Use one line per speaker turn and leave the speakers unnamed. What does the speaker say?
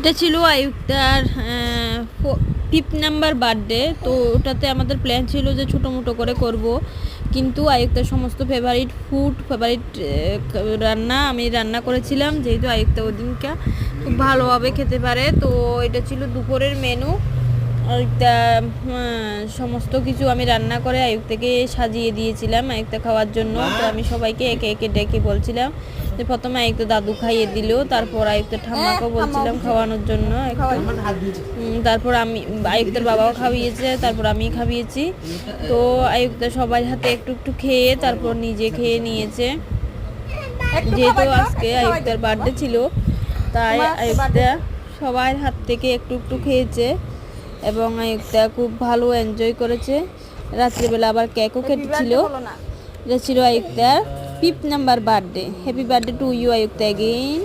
এটা ছিল আয়ুক্তার 5th নাম্বার বার্থডে। তো ওটাতে আমাদের প্ল্যান ছিল যে ছোটো মোটো করে করব, কিন্তু আয়ুক্তার সমস্ত ফেভারিট রান্না আমি রান্না করেছিলাম, যেহেতু আয়ুক্তা ওদিনকা খুব ভালোভাবে খেতে পারে। তো এটা ছিল দুপুরের মেনু। আয়ুক্তা সমস্ত কিছু আমি রান্না করে আয়ুক্তাকে সাজিয়ে দিয়েছিলাম আয়ুক্তা খাওয়ার জন্য। তো আমি সবাইকে একে একে ডেকে বলছিলাম যে প্রথমে আয়ুক্তা দাদু খাইয়ে দিল, তারপর আয়ুক্তা ঠাম্মাকেও বলছিলাম খাওয়ানোর জন্য। তারপর আমি আয়ুক্তার বাবাও খাইয়েছে, তারপর আমি খাইয়েছি। তো আয়ুক্তা সবাই হাতে একটু একটু খেয়ে তারপর নিজে খেয়ে নিয়েছে। যেহেতু আজকে আয়ুক্তার বার্থডে ছিল, তাই আয়ুক্তা সবার হাত থেকে একটু একটু খেয়েছে এবং আয়ুক্তা খুব ভালো এনজয় করেছে। রাত্রিবেলা আবার কেকও কেটেছিল। এটা ছিল আয়ুক্তার 5th number birthday. Happy birthday to you Ayukta again.